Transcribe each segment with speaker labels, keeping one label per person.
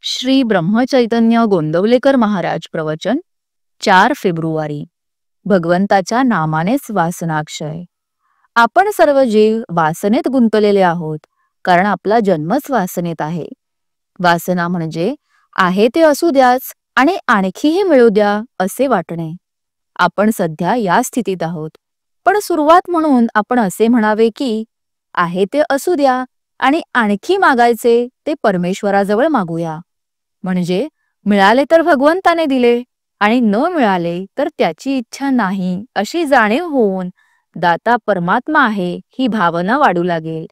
Speaker 1: श्री ब्रह्मचैतन्य गोंदवलेकर महाराज प्रवचन 4 फेब्रुवारी. भगवंताच्या नामानेच वासनाक्षय. आपण सर्व जीव वासनेत गुंतलेले आहोत, कारण आपला जन्मच वासनेत आहे. वासना म्हणजे आहे ते असू द्याच आणि आणखीही मिळू द्या असे वाटणे. आपण सध्या या स्थितीत आहोत, पण सुरुवात म्हणून आपण असे म्हणावे की आहे ते असू द्या आणि आणखी मागायचे ते परमेश्वराजवळ मागूया. म्हणजे मिळाले तर भगवंताने दिले आणि न मिळाले तर त्याची इच्छा नाही अशी जाणीव होऊन दाता परमात्मा आहे ही भावना वाढू लागेल.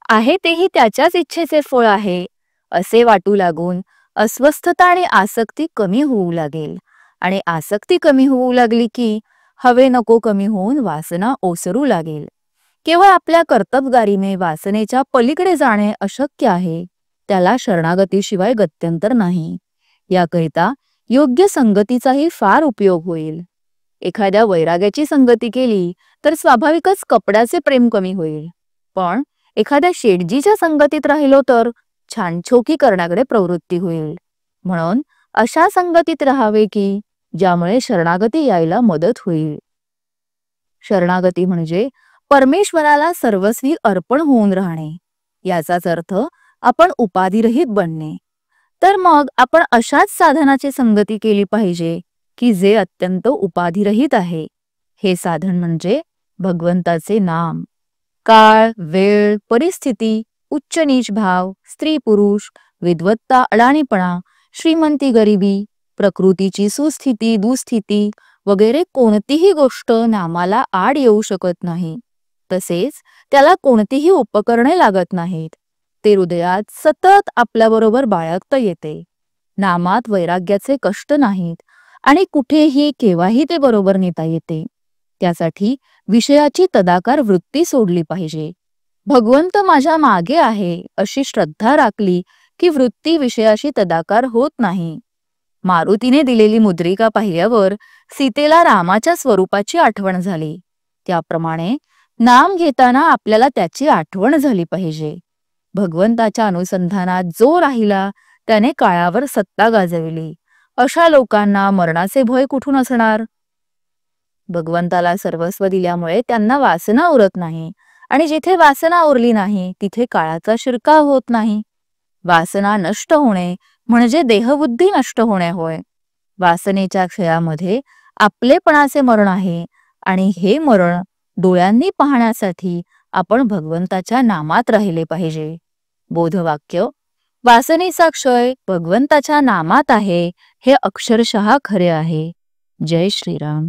Speaker 1: आहे तेही त्याच्याच इच्छेचे फळ आहे असे वाटू लागून अस्वस्थता आणि आसक्ती कमी होऊ लागेल आणि आसक्ती कमी होऊ लागली की हवे नको कमी होऊन वासना ओसरू लागेल. केवळ आपल्या कर्तबगारीने वासनेच्या पलीकडे जाणे अशक्य आहे. त्याला शरणागतीशिवाय गत्यंतर नाही. याकरिता योग्य संगतीचाही फार उपयोग होईल. एखाद्या वैराग्याची संगती केली तर स्वाभाविकच कपड्याचे प्रेम कमी होईल, पण एखाद्या शेठजीच्या संगतीत राहिलो तर छानछोकी करण्याकडे प्रवृत्ती होईल. म्हणून अशा संगतीत राहावे की ज्यामुळे शरणागती यायला मदत होईल. शरणागती म्हणजे परमेश्वराला सर्वस्वी अर्पण होऊन राहणे. याचाच अर्थ आपण उपाधिरहित बनणे. तर मग आपण अशाच साधनाची संगती केली पाहिजे की जे अत्यंत उपाधिरहित आहे. हे साधन म्हणजे भगवंताचे नाम. काळ, वेळ, परिस्थिती, उच्च नीच भाव, स्त्री पुरुष, विद्वत्ता अडाणीपणा, श्रीमंती गरिबी, प्रकृतीची सुस्थिती दुस्थिती वगैरे कोणतीही गोष्ट नामाला आड येऊ शकत नाही. तसेच त्याला कोणतीही उपकरणे लागत नाहीत. ते हृदयात सतत आपल्याबरोबर बाळगता येते. नामात वैराग्याचे कष्ट नाहीत आणि कुठेही केव्हाही ते बरोबर नेता येते. त्यासाठी विषयाची तदाकार वृत्ती सोडली पाहिजे. भगवंत माझ्या मागे आहे अशी श्रद्धा राखली की वृत्ती विषयाशी तदाकार होत नाही. मारुतीने दिलेली मुद्रिका पाहिल्यावर सीतेला रामाच्या स्वरूपाची आठवण झाली. त्याप्रमाणे नाम घेताना आपल्याला त्याची आठवण झाली पाहिजे. भगवंताच्या अनुसंधानात जो राहिला त्याने काळावर सत्ता गाजविली. अशा लोकांना मरणाचे भय कुठून असणार? भगवंताला सर्वस्व दिल्यामुळे त्यांना वासना उरत नाही आणि जिथे वासना उरली नाही तिथे काळाचा शिरकाव होत नाही. वासना नष्ट होणे म्हणजे देहबुद्धी नष्ट होणे होय. वासनेच्या क्षयामध्ये आपलेपणाचे मरण आहे आणि हे मरण डोळ्यांनी पाहण्यासाठी आपण भगवंताच्या नामात राहिले पाहिजे. बोधवाक्य: वासनेचा क्षय भगवंताच्या नामात आहे हे अक्षरशः खरे आहे. जय श्रीराम.